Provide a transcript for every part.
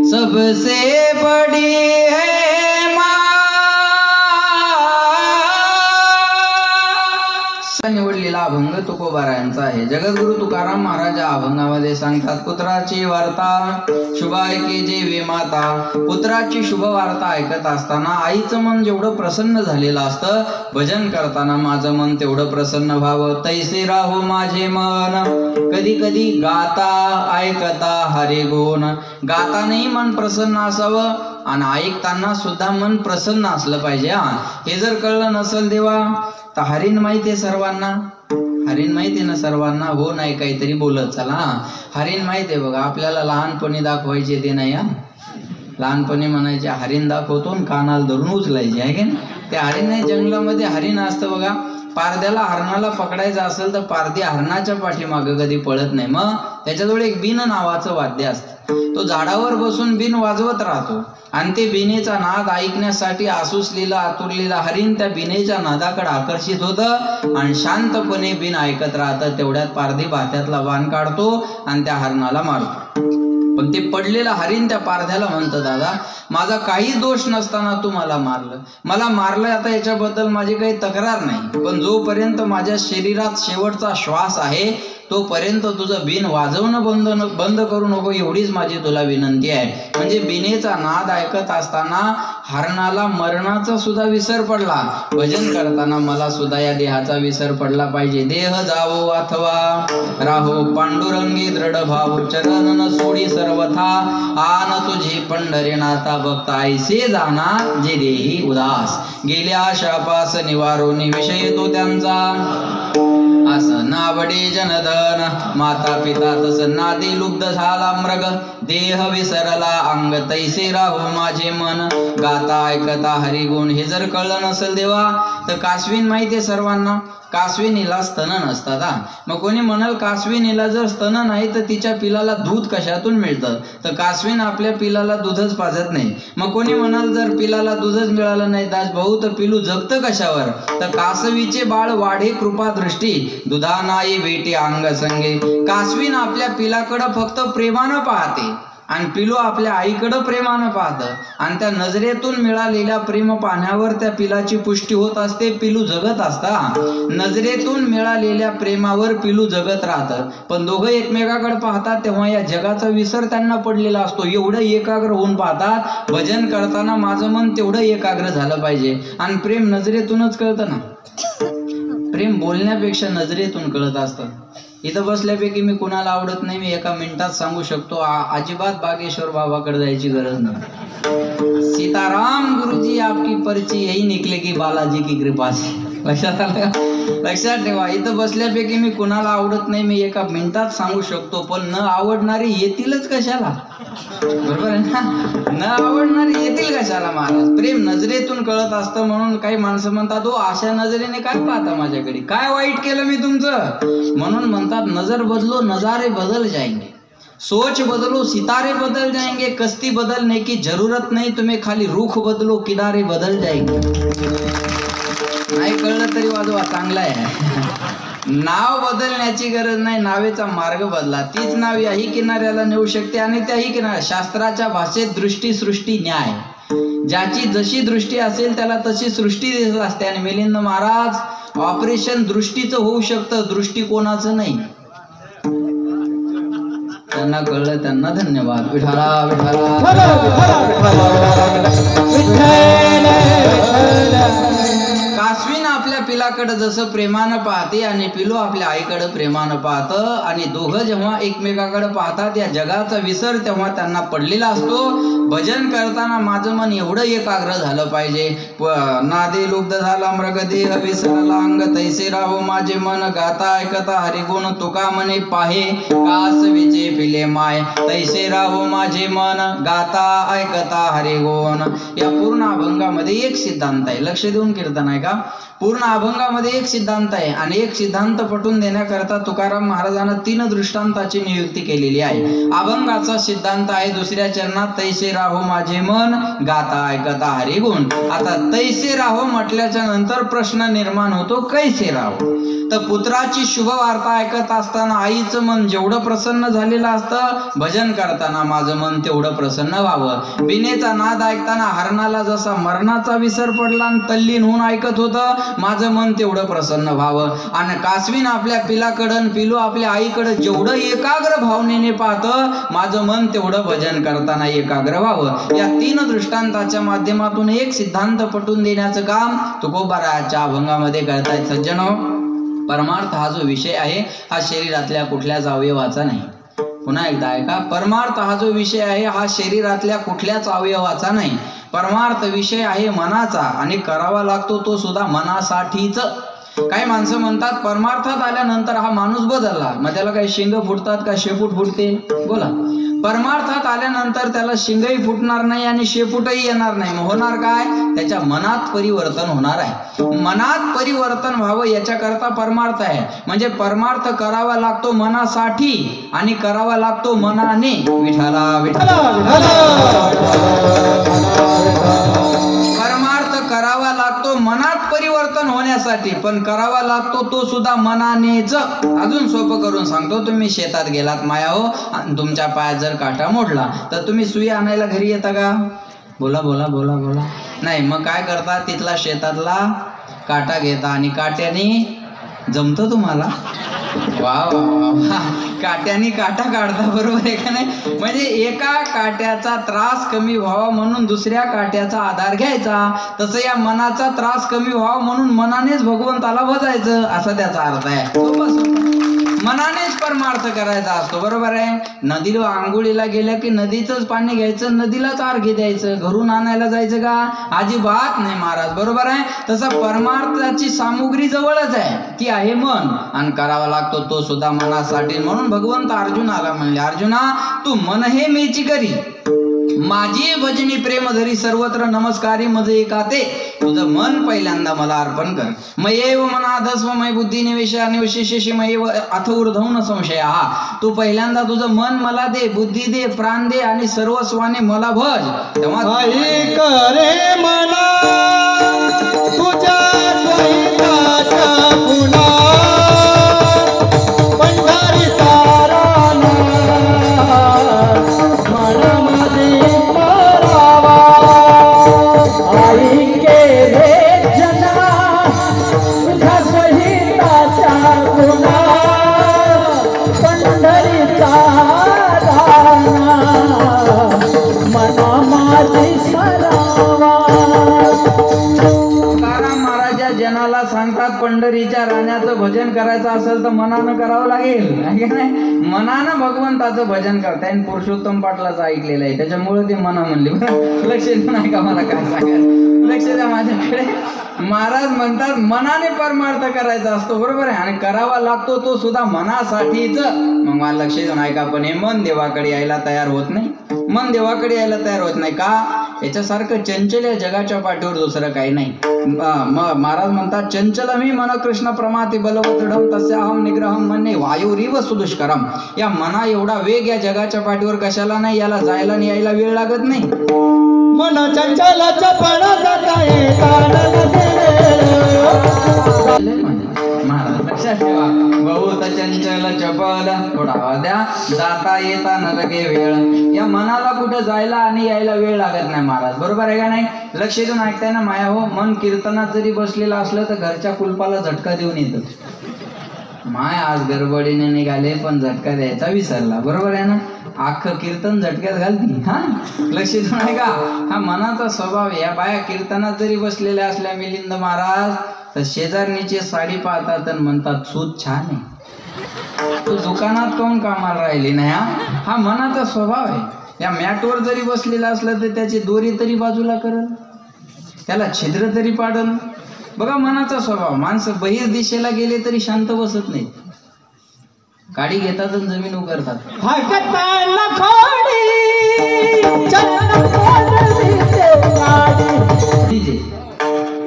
सबसे बड़ी है माँ। निवडलेला अभंग तुकोबारायांचा आहे। जगद्गुरु तुकाराम महाराज या अभंगामध्ये सांगतात, पुत्राची वार्ता शुभ ऐके जेवे माता। पुत्राची शुभ वार्ता ऐकत असताना आईचं मन जेवढं प्रसन्न झालेलं असतं, भजन करताना माझं मन तेवढं प्रसन्न व्हावं। तैसे राहो माझे मन, कधी कधी गाता ऐकता हरी गुण। गातानाही मन प्रसन्न असावं आणि ऐकताना सुद्धा मन प्रसन्न असलं पाहिजे। हे जर कळलं नसेल देवा तर हरीण माहिती आहे सर्वांना, हरीण माहिती आहे ना सर्वांना, हो नाही काहीतरी बोलत चला। हरीण माहिती आहे बघा, आपल्याला लहानपणी दाखवायचे ते नाही। लहानपणी म्हणायचे हरीण दाखवतो आणि कानाला धरून उचलायचे आहे की नाही। ते हरीण नाही, जंगलामध्ये हरीण असतं बघा। पारद्याला हरणाला पकडायचं असेल तर पारदी हरणाच्या पाठीमागं कधी पळत नाही, मग त्याच्याजवळ एक बिन नावाचं वाद्य असतं। तो झाडावर बसून बिन वाजवत राहतो आणि ते बिनेचा नाद ऐकण्यासाठी आसुसलेला आतुरलेला हरीण त्या बिनेच्या नादाकडे आकर्षित होतं आणि शांतपणे बिन ऐकत राहतं। तेवढ्यात पारधी भात्यातला बाण काढतो आणि त्या हरणाला मारतो। पण ते पडलेलं हरीण त्या पारध्याला म्हणतं, दादा माझा काहीच दोष नसताना तू मला मारलं, मला मारलं, आता याच्याबद्दल माझी काही तक्रार नाही, पण जोपर्यंत माझ्या शरीरात शेवटचा श्वास आहे तोपर्यंत तुझं बिन वाजवणं बंद करू नको, एवढीच माझी तुला विनंती आहे। म्हणजे बिनेचा नाद ऐकत असताना हरणाला मरणाचा सुद्धा विसर पडला, भजन करताना मला सुद्धा या देहाचा विसर पडला पाहिजे। देह जावो अथवा राहो पांडुरंगी दृढ भाव, चरण न सोडी सर्वथा आन तुझी पंढरीनाथा। भक्त ऐसे जाना जे देही उदास, गेल्या शापास निवारोनी विषय तो त्यांचा। असं नावडे जनधन माता पिता, तस नादी लुब्ध झाला मृग, देह विसरला अंग तैसे राहो माझे मन। गाता ऐकता हरिगुण, हे जर कळलं नसेल देवा तर कासवीन माहिती आहे सर्वांना, कासविनीला स्तन नसतात। मग कोणी म्हणाल कासविनीला जर स्तन नाही तर तिच्या पिलाला दूध कशातून मिळतं, तर कासवीन आपल्या पिलाला दूधच पाजत नाही। मग कोणी म्हणाल जर पिलाला दूधच मिळालं नाही दास भाऊ तर पिलू जगतं कशावर, तर कासवीचे बाळ वाढे कृपा दृष्टी, दुधा नाही भेटी अंग संगे। कासवीन आपल्या पिलाकडं फक्त प्रेमानं पाहते आणि पिलू आपल्या आईकडं प्रेमानं पाहतं आणि त्या नजरेतून मिळालेल्या प्रेम पाहण्यावर त्या पिलाची पुष्टी होत असते, पिलू जगत असता। नजरेतून मिळालेल्या प्रेमावर पिलू जगत राहतं, पण दोघं एकमेकाकडे पाहतात तेव्हा या जगाचा विसर त्यांना पडलेला असतो। एवढं एकाग्र होऊन पाहतात, भजन करताना माझं मन तेवढं एकाग्र झालं पाहिजे। आणि प्रेम नजरेतूनच कळतं ना, प्रेम बोलण्यापेक्षा नजरेतून कळत असतं। इथं बसल्यापैकी मी कुणाला आवडत नाही, मी एका मिनिटात सांगू शकतो, अजिबात बागेश्वर बाबाकडे जायची गरज नाही। सीताराम गुरुजी आपकी पर्ची यही निकले की बालाजी की कृपा से। लक्षात आलं, लक्षात ठेवा। इथं बसल्यापैकी मी कुणाला आवडत नाही, मी एका मिनिटात सांगू शकतो, पण न आवडणारी येतीलच कशाला, बरोबर आहे ना, न आवडणारी येतील कशाला महाराज। प्रेम नजरेतून कळत असतं, म्हणून काही माणसं म्हणतात, ओ अशा नजरेने काय पाहता माझ्याकडे, काय वाईट केलं मी तुमचं, म्हणून म्हणतात नजर बदलो नजारे बदल जाएंगे, सोच बदलो सितारे बदल जाएंगे, कस्ती बदलने की जरूरत नहीं, तुम्हें खाली रुख बदलो किनारे बदल जाएंगे। नाही कळलं तरी वाजवा, चांगला आहे। नाव बदलण्याची गरज नाही, नावेचा मार्ग बदला, तीच नाव याही किनाऱ्याला नेऊ शकते आणि त्याही किनाऱ्या। शास्त्राच्या भाषेत दृष्टी सृष्टी न्याय, ज्याची जशी दृष्टी असेल त्याला तशी सृष्टी दिसत असते। आणि मिलिंद महाराज ऑपरेशन दृष्टीचं होऊ शकतं, दृष्टिकोनाचं नाही। त्यांना कळलं त्यांना धन्यवाद। विठाला विठाला कासवीन आपल्या पिलाकडे जसं प्रेमानं पाहते आणि पिलू आपल्या आईकडे प्रेमानं पाहतं आणि दोघं जेव्हा एकमेकाकडे पाहतात या जगाचा विसर तेव्हा त्यांना पडलेला असतो। भजन करताना माझं मन एवढं एकाग्र झालं पाहिजे, नादे लुब्ध झाला मृग देह विसरला अंग तैसे राहो माझे मन। गाता ऐकता हरिगुण तुका म्हणे पाहे, कासवीचे पिले माय तैसे राहो माझे मन। गाता ऐकता हरिगुण, या पूर्ण अभंगामध्ये एक सिद्धांत आहे, लक्ष देऊन कीर्तन आहे का। पूर्ण अभंगामध्ये एक सिद्धांत आहे आणि एक सिद्धांत पटवून देण्याकरता तुकाराम महाराजांना 3 दृष्टांताची नियुक्ती केलेली आहे। अभंगाचा सिद्धांत आहे दुसऱ्या चरणात, तैसे राहो माझे मन गाता ऐकता हरिगुण। आता तैसे राहो म्हटल्याच्या नंतर प्रश्न निर्माण होतो कैसे राहो। तर पुत्राची शुभ वार्ता ऐकत असताना आईचं मन जेवढं प्रसन्न झालेलं असतं, भजन करताना माझं मन तेवढं प्रसन्न व्हावं. बिनेचा नाद ऐकताना हरणाला जसा मरणाचा विसर पडला आणि तल्लीन होऊन ऐकत होतं, माझं मन तेवढं प्रसन्न व्हावं. आणि कासवीन आपल्या पिलाकडं, पिलू आपल्या आईकडं जेवढं एकाग्र भावनेने पाहतं, माझं मन तेवढं भजन करताना एकाग्र व्हावं. या 3 दृष्टांताच्या माध्यमातून एक सिद्धांत पटवून देण्याचं काम तुकोबाराच्या अभंगामध्ये करतायत. सज्जनो, परमार्थ हा जो विषय आहे हा शरीरातल्या कुठल्याच अवयवाचा नाही. पुन्हा एकदा ऐका, परमार्थ हा जो विषय आहे हा शरीरातल्या कुठल्याच अवयवाचा नाही. परमार्थ विषय आहे मनाचा आणि करावा लागतो तो सुद्धा मनासाठीच. काही माणसं म्हणतात परमार्थात आल्यानंतर हा माणूस बदलला, मग त्याला काही शिंग फुटतात का शेपूट फुटते? बोला. परमार्थात आल्यानंतर त्याला शिंगही फुटणार नाही आणि शेपूटही येणार नाही. मग होणार काय? त्याच्या मनात परिवर्तन होणार आहे. मनात परिवर्तन व्हावं याच्याकरता परमार्थ आहे. म्हणजे परमार्थ करावा लागतो मनासाठी आणि करावा लागतो मनाने. विठाला विठाला परमार्थ करावा लागतो मनात परिवर्तन होण्यासाठी, पण करावा लागतो तो सुद्धा मनानेच. अजून सोपं करून सांगतो, तुम्ही शेतात गेलात माया हो आणि तुमच्या पायात जर काटा मोडला तर तुम्ही सुई आणायला घरी येता का? बोला बोला बोला बोला. नाही. मग काय करता? तिथला शेतातला काटा घेता आणि काट्याने जमतं तुम्हाला? वा वा वा, काट्याने काटा काढता, बरोबर आहे का नाही? म्हणजे एका काट्याचा त्रास कमी व्हावा म्हणून दुसऱ्या काट्याचा आधार घ्यायचा. तसं या मनाचा त्रास कमी व्हावा म्हणून मनानेच भगवंताला भजायचं, असा त्याचा अर्थ आहे. मनानेच परमार्थ करायचा असतो, बरोबर आहे. नदीला आंघोळीला गेल्या की नदीचंच पाणी घ्यायचं, नदीलाच अर्घ्य द्यायचं, घरून आणायला जायचं का? अजिबात नाही महाराज, बरोबर आहे. तसा परमार्थाची सामुग्री जवळच आहे, ती आहे मन, आणि करावा लागतो तो सुद्धा मनासाठी. म्हणून भगवंत अर्जुनाला म्हणले, अर्जुना तू मन हे मेची करी, माझी भजनी प्रेम धरी सर्वत्र नमस्कारी मज एकाते. तुझं मन पहिल्यांदा मला अर्पण कर. मयेव मनाधस्व मय बुद्धी निवेशा निवशेषी मयेव अथ ऊर्ध्वं संशय. तू पहिल्यांदा तुझं मन मला दे, बुद्धी दे, प्राण दे आणि सर्वस्वाने मला भज. तेव्हा करे मला तुझ्या सांगतात पंढरीच्या राण्याचं भजन करायचं असेल तर मनानं करावं लागेल, आहे का नाही? मनानं भगवंताचं भजन करताय. पुरुषोत्तम पाटलाचं ऐकलेलं आहे, त्याच्यामुळे ते मना म्हणले. लक्ष देऊ नाही का मला काय सांगायचं? लक्ष द्या माझ्याकडे. महाराज म्हणतात मनाने परमार्थ करायचा असतो, बरोबर आहे, आणि करावा लागतो तो सुद्धा मनासाठीच. मग मला लक्ष देऊन ऐका, पण हे मन देवाकडे यायला तयार होत नाही. मन देवाकडे यायला तयार होत नाही का? याच्यासारखं चंचल या जगाच्या पाठीवर दुसरं काही नाही. महाराज म्हणतात, चंचल मी मन कृष्ण प्रमाती बलवतडम तस्याहम निग्रहम मन्ये वायुरीव सुदुष्करम. या मना एवढा वेग या जगाच्या पाठीवर कशाला नाही? याला जायला आणि यायला वेळ लागत नाही. मन चंचल चपळ महाराज लक्षात ठेवा, बहुत चंचल चपल थोडा द्या जाता येता न लगे वेळ. या मनाला कुठं जायला आणि यायला वेळ लागत नाही महाराज, बरोबर आहे का नाही? लक्ष देऊन ऐकताय ना माया हो. मन कीर्तनात जरी बसलेलं असलं तर घरच्या कुलपाला झटका देऊन येतं. माय आज गडबडीने निघाले पण झटका द्यायचा विसरला, बरोबर आहे ना? अख्खं कीर्तन झटक्यात घालती. हा, लक्ष देऊन आहे का? हा मनाचा स्वभाव. या बाया कीर्तनात जरी बसलेल्या असल्या मिलिंद महाराज तर शेजारणीची साडी पाहतात आणि म्हणतात सूत छान आहे. तू दुकानात कोण कामाला राहिली नाही? हा मनाचा स्वभाव आहे. या मॅटवर जरी बसलेला असलं तर त्याची दोरी तरी बाजूला करल, त्याला छिद्र तरी पाडल. बघा मनाचा स्वभाव. माणसं बहिर दिशेला गेले तरी शांत बसत नाहीत, काडी घेतात आणि जमीन उकरतात.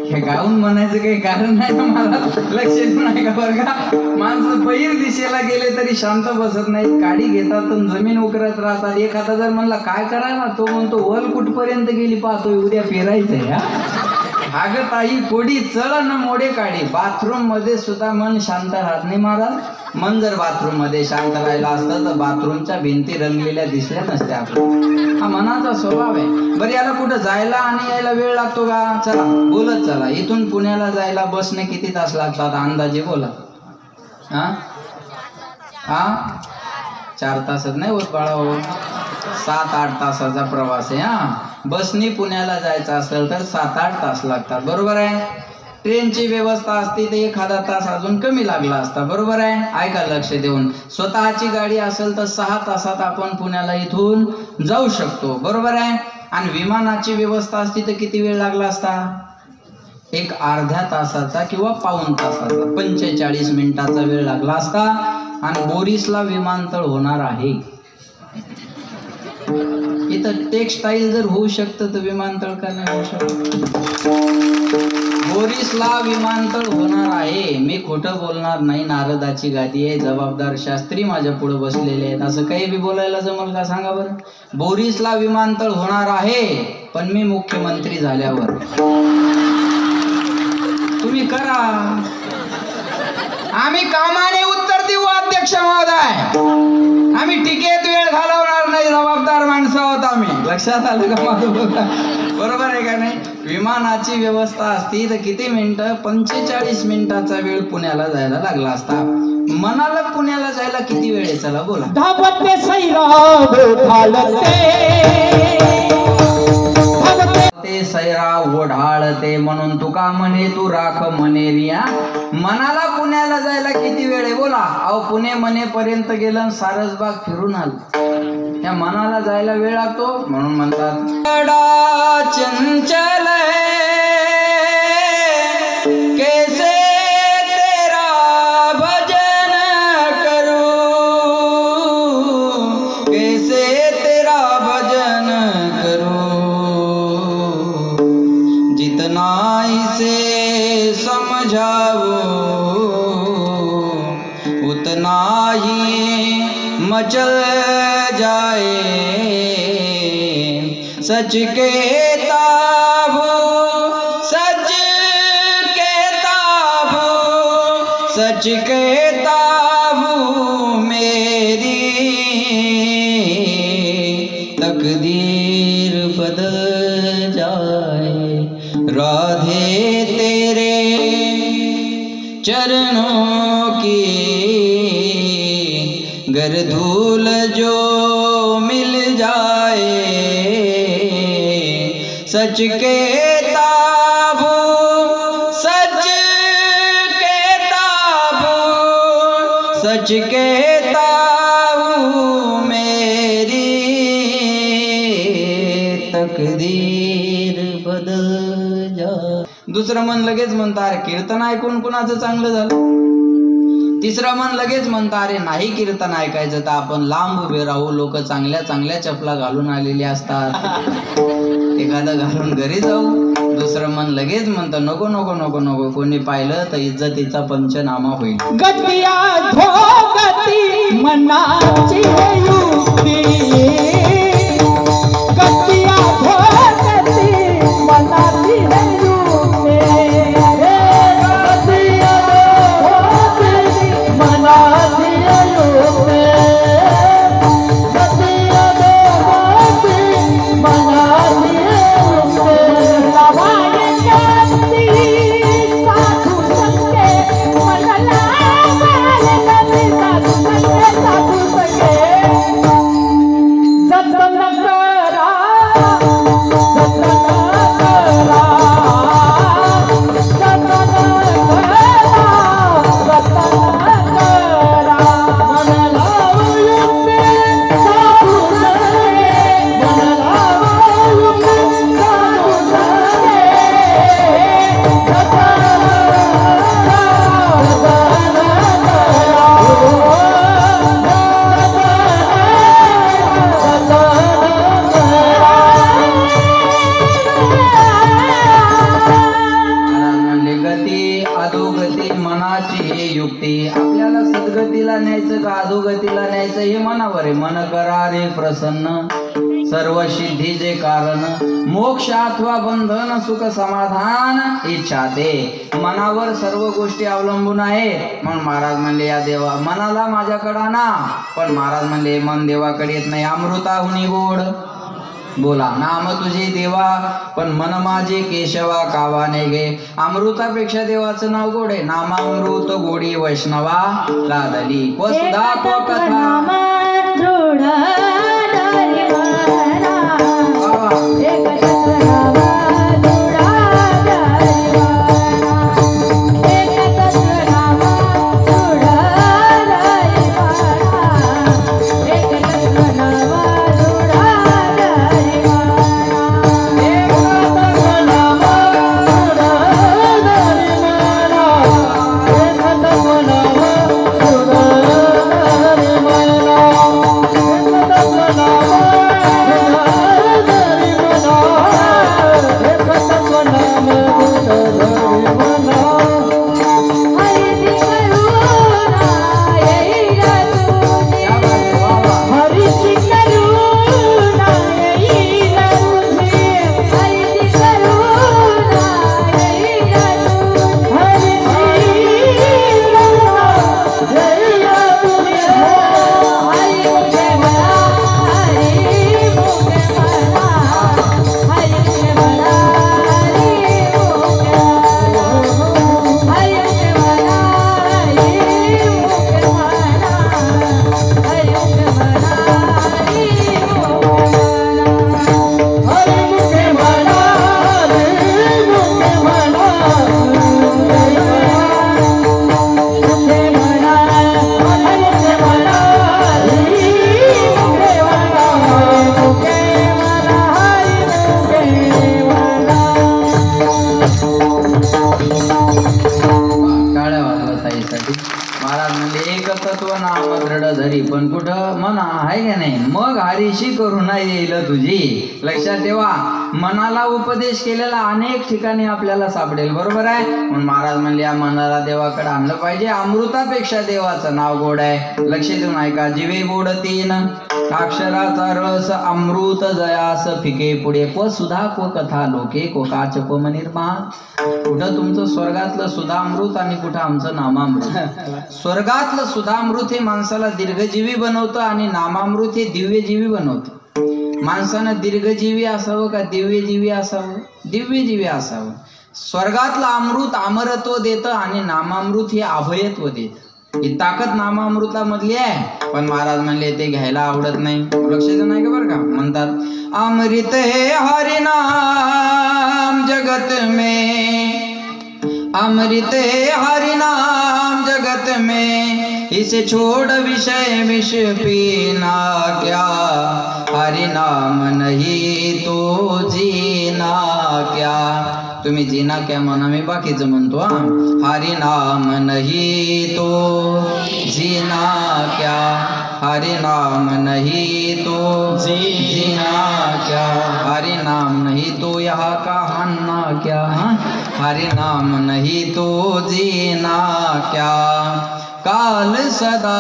हे गाऊन म्हणायचं काही कारण नाही ना मला. लक्ष नाही का? बरं का, माणसं बहिर दिशेला गेले तरी शांत बसत नाहीत, काडी घेतात आणि जमीन उकरत राहतात. एखादा जर म्हणला काय करायला, तो म्हणतो वल कुठपर्यंत गेली पाहतोय, उद्या फिरायचंय. हागताई कोडी चलन मोडे काढी. बाथरूम मध्ये सुद्धा मन शांत राहत नाही महाराज. मन जर बाथरूम मध्ये शांत राहिलं असतं तर बाथरूमच्या भिंती रंगलेल्या दिसल्या नसत्या आपल्याला. हा मनाचा स्वभाव आहे. बरं याला कुठं जायला आणि यायला वेळ लागतो का? चला बोलत चला. इथून पुण्याला जायला बसने किती तास लागतात अंदाजे बोला. हा 4 तासात नाही होत बाळा हो. 7-8 तासाचा प्रवास आहे. बसनी पुण्याला जायचं असेल तर 7-8 तास लागतात. बरोबर आहे. ट्रेनची व्यवस्था असती तर एखादा तास अजून कमी लागला असता. बरोबर आहे. ऐका लक्ष देऊन. स्वतःची गाडी असेल तर 6 तासात आपण पुण्याला इथून जाऊ शकतो. बरोबर आहे. आणि विमानाची व्यवस्था असती तर किती वेळ लागला असता? एक अर्ध्या तासाचा किंवा पाऊण तासाचा 45 मिनिटाचा वेळ लागला असता. आणि बोरिसला विमानतळ होणार आहे. इथं टेक्सटाईल जर होऊ शकतं तर विमानतळ का नाही होऊ शकत? बोरिसला विमानतळ होणार आहे. मी खोटं बोलणार नाही. नारदाची गादी आहे. जबाबदार शास्त्री माझ्या पुढे बसलेले आहेत. असं काही बी बोलायला जमल का सांगा बरं? बोरिसला विमानतळ होणार आहे पण मी मुख्यमंत्री झाल्यावर. तुम्ही करा. आम्ही कामाने उत्तर देऊ अध्यक्ष महोदय. आम्ही टिकेत वेळ घालवणार नाही. जबाबदार माणसं आहोत आम्ही. लक्षात आलं का माझं? बरोबर आहे का नाही? विमानाची व्यवस्था असती तर किती मिनिटं? 45 मिनिटाचा वेळ पुण्याला जायला लागला असता. मनाला पुण्याला जायला किती वेळ आहे? चला बोला. धावते सैराब ते सैराव ओढाळते म्हणून तुका म्हणे तू राख मनेरिया. मनाला पुण्याला जायला किती वेळ आहे बोला. अहो पुणे मनेपर्यंत गेलं आणि सारसबाग फिरून आलं. या मनाला जायला वेळ लागतो म्हणून म्हणतात चंचल कैसे तेरा भजन करूं, कैसे तेरा भजन करूं, जितना इसे समझाऊं उतना ही मचल जाए. सच कहता हूँ, सच कहता हूँ, सच कहता हूँ मेरी तकदीर बदल जाए. राधे तेरे चरणों की गर धूल जो मिल जाए. सच कहता हूँ, सच कहता हूँ, सच कहता हूँ मेरी तकदीर बदल जा. दुसरं मन लगेच म्हणतं अरे कीर्तन ऐकून कुणाचं चांगलं झालं. तिसरं मन लगेच म्हणतं अरे नाही कीर्तन ऐकायचं तर आपण लांब उभे राहू. लोक चांगल्या चांगल्या चपला घालून आलेली असतात. एखादं घालून घरी जाऊ. दुसरं मन लगेच म्हणतं नको नको नको नको. कोणी पाहिलं तर इज्जतीचा पंचनामा होईल. गतिया धो गती मनाची युक्ती. गतिया धो गती मनाची युक्ती. गतिया धो गती मनाची युक्ती. गतिया धो गती मनाची युक्ती. लावाय गती साधू संगे मनला बालगती. साधू संगे साधू संगे जतन करा, जतन करा, जतन करा, जतन करा. मन लावू युक्ती साधू संगे, मन लावू युक्ती साधू संगे. जतन करा, जतन करा. म्हणजे गती अधोगती मनाची हे युक्ती. आपल्याला सद्गतीला न्यायचं का अधोगतीला न्यायचं हे मनावर आहे. मन करा रे प्रसन्न सर्व सिद्धीचे कारण, मोक्ष अथवा बंधन सुख समाधान इच्छा ते मनावर सर्व गोष्टी अवलंबून आहेत. म्हणून महाराज म्हणले या देवा मनाला माझ्याकडे आणा. पण महाराज म्हणले मन देवाकडे येत नाही. अमृताहुनी गोड बोला नाम तुझे देवा, पण मन माझे केशवा कावाने घे. अमृतापेक्षा देवाचं नाव गोड आहे. नामामृत गोडी वैष्णवा लादली वसुधा को कथा. महाराज म्हणजे एक तत्व नाम दृढ धरी, पण कुठं मना आहे का नाही. मग हरीशी करुणा येईल तुझी. लक्षात ठेवा मनाला उपदेश केलेला अनेक ठिकाणी आपल्याला सापडेल. बरोबर आहे. म्हणून महाराज म्हणले या मनाला देवाकडे आणलं पाहिजे. अमृतापेक्षा देवाचं नाव गोड आहे. लक्ष देऊन ऐका. जीवे गोड तीन अक्षराचा रस अमृत जयास फिके पुढे प सुधा को कथा लोके को काच को मनिर्मा. कुठं तुमचं स्वर्गातलं सुधामृत आणि कुठं आमचं नामामृत. स्वर्गातलं सुधामृत हे माणसाला दीर्घजीवी बनवतं आणि नामामृत हे दिव्यजीवी बनवतं. माणसानं दीर्घजीवी असावं का दिव्यजीवी असावं? दिव्यजीवी असावं. स्वर्गातलं अमृत अमरत्व देतं आणि नामामृत हे अभयत्व देतं. ही ताकद नामामृता मधली आहे. पण महाराज म्हणले ते घ्यायला आवडत नाही. लक्ष देऊ नाही का बरं का. म्हणतात अमृत है हरि नाम जगत में, अमृत है हरि नाम जगत में, इसे छोड़ विषय विष पीना क्या, हरि नाम नहीं तो जीना क्या. तुम्ही जीना क्या म्हणा, मी बाकीचं म्हणतो. हरि नाम नहीं तो जीना क्या, हरि नाम नहीं तो जीना क्या, हरि नाम नहीं तो यहाँ का हन्ना क्या, हरि नाम नहीं तो जीना क्या. काल सदा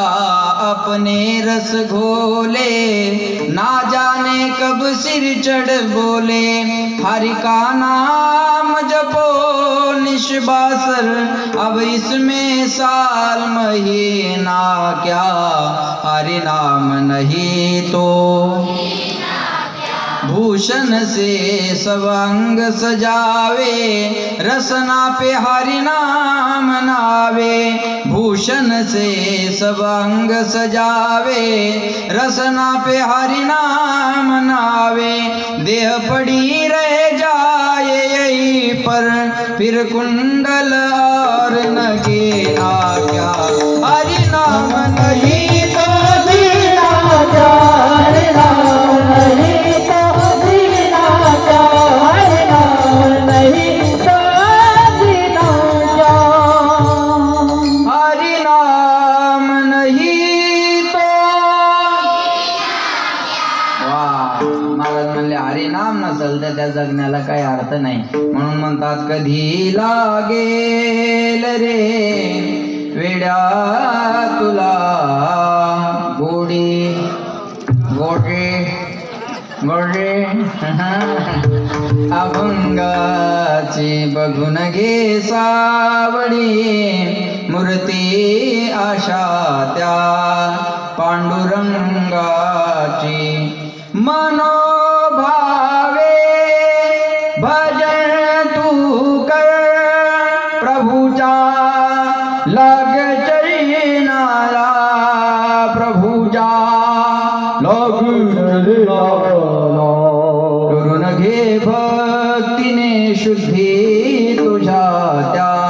अपने रस घोले, ना जाने कब सिर चढ़ बोले, हरि का नाम जपो निश्वासर, अब इसमें साल महीना क्या, हरि नाम नहीं तो भूषण से सब अंग सजावे, रसना पे हरि नाम नावे, भूषण से सब अंग सजावे, रसना पे हरि नाम नावे. देह पड़ी रह जाए यही पर, फिर कुंडल और नगीना क्या, हरि नाम नहीं तो जीना क्या, हरि नाम नहीं तो जीना क्या, हरि नाम नहीं तो जीना क्या, हरि नाम नहीं तो. वा महाराज म्हणले हरि नाम नसेल तर त्या जगण्याला काही अर्थ नाही. म्हणून म्हणतात कधी लागेल रे वेड्या तुला गोडी गोडी गोडे अभंगाची बघून घे सावडी मूर्ती आशा त्या पांडुरंगाची मनोभावे भजन तू कर प्रभूच्या लाग चरणाला प्रभूच्या करून घे भक्तीने शुद्धी तुझ्या त्या